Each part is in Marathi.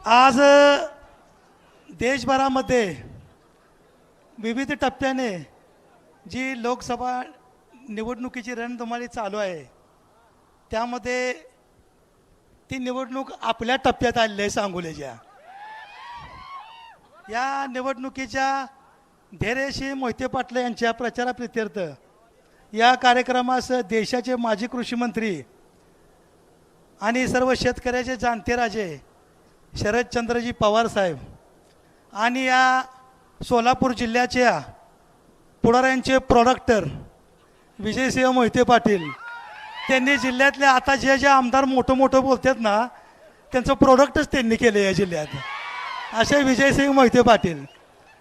आज देशभरामध्ये विविध टप्प्याने जी लोकसभा निवडणुकीची रणधुमाळी चालू आहे त्यामध्ये ती निवडणूक आपल्या टप्प्यात आलेली आहे सांगोल्याच्या. या निवडणुकीच्या धैर्यशी मोहिते पाटील यांच्या प्रचाराप्रित्यर्थ या कार्यक्रमास देशाचे माजी कृषी मंत्री आणि सर्व शेतकऱ्याचे जाणते राजे शरदचंद्रजी पवार साहेब आणि या सोलापूर जिल्ह्याच्या पुढाऱ्यांचे प्रोडक्टर विजयसिंह मोहिते पाटील त्यांनी जिल्ह्यातले आता जे आमदार मोठं बोलतात ना त्यांचं प्रोडक्टच त्यांनी केलं या जिल्ह्यात. असे विजयसिंह मोहिते पाटील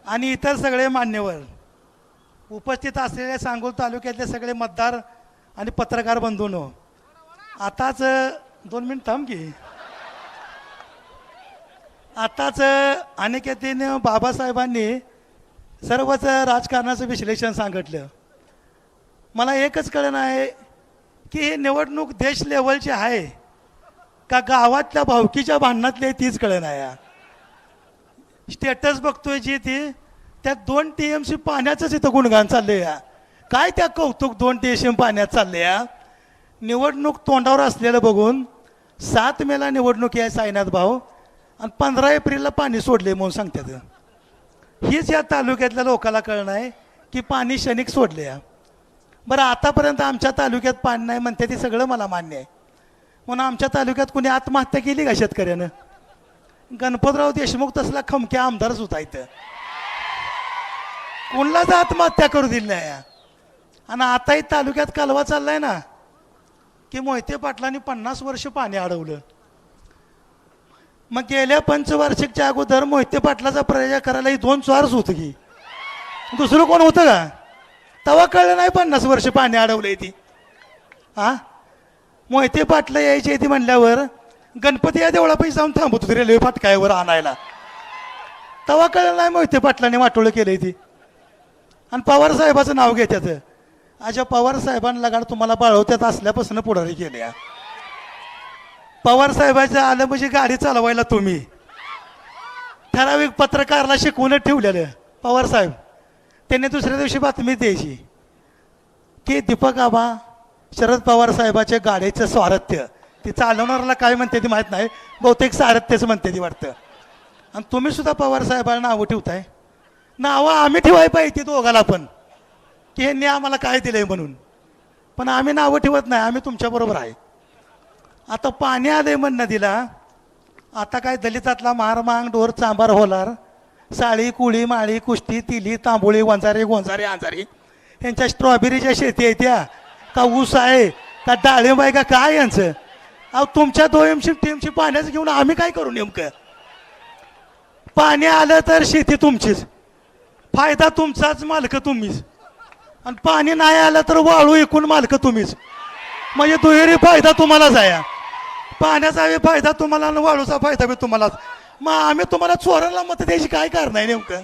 आणि इतर सगळे मान्यवर उपस्थित असलेले सांगोल तालुक्यातले सगळे मतदार आणि पत्रकार बंधूंनो, आताच 2 मिनिट थांब की. आताच अनिकेतीने बाबासाहेबांनी सर्वच राजकारणाचं विश्लेषण सांगितलं. मला एकच कळलं आहे की ही निवडणूक देश लेवलची आहे का गावातल्या भावकीच्या भांडणातली आहे तीच कळलं नाही. स्टेटस बघतोय जी ती त्यात 2 TMC पाण्याचंच इथं गुणगान चाललंय या. काय त्या कौतुक 2 TMC पाण्यात चालले या. निवडणूक तोंडावर असलेलं बघून 7 मेला निवडणूक आहे साईनाथ भाऊ आणि 15 एप्रिलला पाणी सोडले म्हणून सांगतात. हीच या तालुक्यातल्या लोकांना कळणं आहे की पाणी क्षणिक सोडले या. बरं, आतापर्यंत आमच्या तालुक्यात पाणी नाही म्हणते ते सगळं मला मान्य आहे. म्हणून आमच्या तालुक्यात कुणी आत्महत्या केली का शेतकऱ्यानं? गणपतराव देशमुख तसला खमक्या आमदारच होता इथं, कोणलाच आत्महत्या करू दिली नाही. आणि आताही तालुक्यात कालवा चाललाय ना की मोहिते पाटलांनी 50 वर्ष पाणी अडवलं. मग गेल्या पंचवार्षिकच्या अगोदर मोहिते पाटलाचा प्रचार करायला ही 2 स्वार्स होतं की दुसरं कोण होतं का? तेव्हा कळलं नाही 50 वर्ष पाणी अडवलंय ती. मोहिते पाटलं यायची ती म्हणल्यावर गणपती या देवळापाशी जाऊन थांबत होती रेल्वे फाटकावर आणायला. तेव्हा कळलं नाही मोहिते पाटलांनी वाटोळं केलंय ती. आणि पवार साहेबाचं नाव घेतात. अशा पवार साहेबांना लगाड तुम्हाला बाळवत्यात असल्यापासून पुढारी केल्या. पवार साहेबाचं आलं म्हणजे गाडी चालवायला तुम्ही ठराविक पत्रकारला शिकवून ठेवलेलं पवार साहेब. त्यांनी दुसऱ्या दिवशी बातमी द्यायची की दीपक आबा शरद पवार साहेबाच्या गाडीचं स्वारथ्य, ती चालवणाऱ्याला काय म्हणते ती माहीत नाही, बहुतेक सारथ्यच म्हणते ती वाटतं. आणि तुम्ही सुद्धा पवार साहेबांना नावं ठेवताय. नावं आम्ही ठेवाय पाहिजे दोघाला पण की ह्यांनी आम्हाला काय दिलंय म्हणून, पण आम्ही नावं ठेवत नाही. आम्ही तुमच्याबरोबर आहे. आता पाणी आलंय म्हण नदीला. आता काय दलितातला मार मांग ढोर चांबार होलार साळी कुळी माळी कुष्टी तिली तांबोळी वंजारी गोंजारी आंजारी यांच्या स्ट्रॉबेरीच्या शेती आहे त्या का ऊस आहे का डाळिंब आहे का काय यांचं? अहो तुमच्या 2 TMC पाण्याचं घेऊन आम्ही काय करू? नेमकं पाणी आलं तर शेती तुमचीच, फायदा तुमचाच, मालक तुम्हीच. आणि पाणी नाही आलं तर वाळू एकूण मालक तुम्हीच. म्हणजे दुहेरी फायदा तुम्हालाच आहे. पाण्याचा फायदा तुम्हाला आणि वाळूचा फायदा बी तुम्हालाच. मग आम्ही तुम्हाला चोराला मत द्यायची काय कारण आहे नेमकं?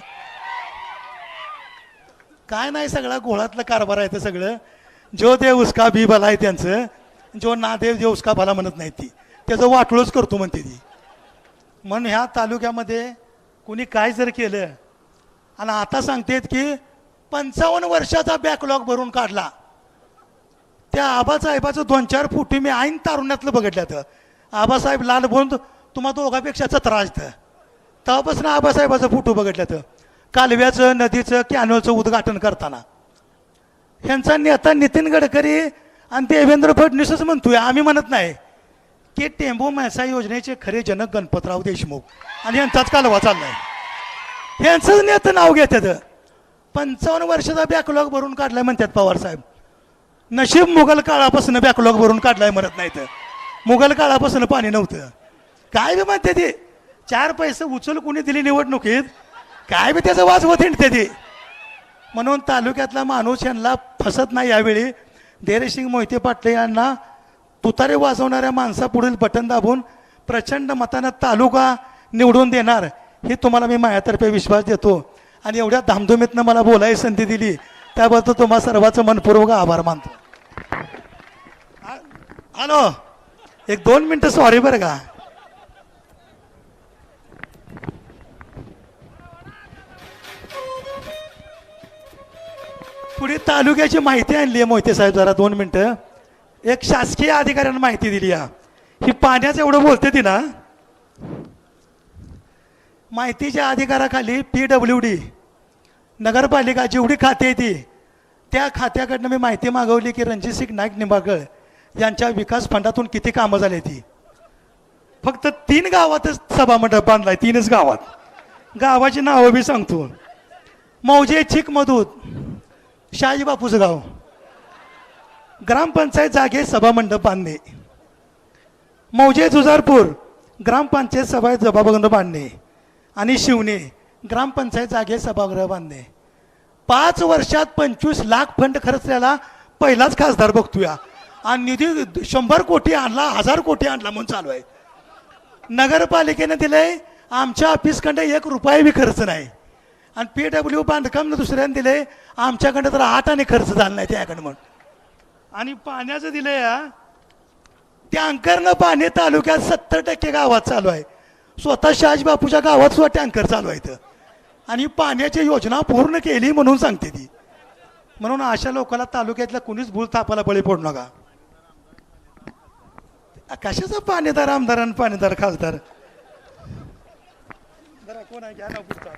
काय नाही, सगळा घोळातलं कारभार आहे. ते सगळं जो देव उसका भी भला आहे त्यांचं, जो ना देव देव उसका भला म्हणत नाही ती, त्याचं वाटोळच करतो म्हणते ती. म्हणून ह्या तालुक्यामध्ये कुणी काय जर केलं आणि आता सांगतेत की 55 वर्षाचा बॅकलॉग भरून काढला. त्या आबासाहेबाचं 2-4 फुटी मी ऐन तारुण्यातलं बघितल्यात. आबासाहेब लाल बोंद तुम्हा दोघापेक्षा 17 असतं. तेव्हापासून आबासाहेबाचं फोटो बघितल्यात. कालव्याचं नदीचं कॅनलचं उद्घाटन करताना ह्यांचा नेता नितीन गडकरी आणि देवेंद्र फडणवीसच म्हणतोय, आम्ही म्हणत नाही की टेंबू म्हैसा योजनेचे खरे जनक गणपतराव देशमुख आणि यांचाच कालवा चाललाय. यांचंच नेतं नाव घेतात. 55 वर्षाचा बॅकलॉग भरून काढलाय म्हणतात पवार साहेब. नशीब मुघल काळापासून बॅकलॉग भरून काढलाय म्हणत नाही तर मुघल काळापासून पाणी नव्हतं. काय बी म्हणते ते 4 पैसे उचल कोणी दिली निवडणुकीत, काय बी त्याचं वाजवत हिंडते ते. म्हणून तालुक्यातला माणूस यांना फसत नाही. यावेळी धैर्यसिंग मोहिते पाटील यांना तुतारे वाजवणाऱ्या माणसापुढील बटन दाबून प्रचंड मतानं तालुका निवडून देणार हे तुम्हाला मी माझ्यातर्फे विश्वास देतो. आणि एवढ्या धामधुमीतनं मला बोलायची संधी दिली त्याबद्दल तुम्हा सर्वांचं मनपूर्वक आभार मानतो. हॅलो, एक 2 मिनटं सॉरी बरं का. पुढे तालुक्याची माहिती आणली आहे मोहिते साहेब, जरा 2 मिनटं. एक शासकीय अधिकाऱ्यांना माहिती दिली आहे. ही पाण्याचं एवढं बोलते ती ना, माहितीच्या अधिकाराखाली PWD नगरपालिका जेवढी खाती आहे ती त्या खात्याकडनं मी माहिती मागवली की रणजितसिंग नाईक निंबाळकर यांच्या विकास फंडातून किती कामं झाली ती. फक्त 3 गावातच सभामंडप बांधलाय, 3च गावात. गावाची नावं बी सांगतो. मौजे चिकमधूत शहाजी बापूचं गाव, ग्रामपंचायत जागे सभामंडप बांधणे. मौजे जुजारपूर ग्रामपंचायत सभागृह बांधणे. आणि शिवणे ग्रामपंचायत जागे सभागृह बांधणे. 5 वर्षात 25 लाख फंड खर्चलेला पहिलाच खासदार बघतोया. आणि निधी 100 कोटी आणला, 1000 कोटी आणला म्हणून चालू आहे. नगरपालिकेने दिलंय, आमच्या ऑफिसकडे 1 रुपया बी खर्च नाही. आणि PW बांधकाम दुसऱ्याने दिले, आमच्याकडे तर 8 आणे खर्च झाला नाही त्याकडे म्हणून. आणि पाण्याचं दिलंय, टँकरनं पाणी तालुक्यात 70% गावात चालू आहे. स्वतः शहाजी बापूच्या गावात सुद्धा टँकर चालू आहे. आणि पाण्याची योजना पूर्ण केली म्हणून सांगते ती. म्हणून अशा लोकांना तालुक्यातल्या कुणीच भूल तापाला बळी पडू नका. कशाचा पाणीदार आमदार आणि पाणीदार खासदार. जरा कोण आहे घ्या ना पुढचा.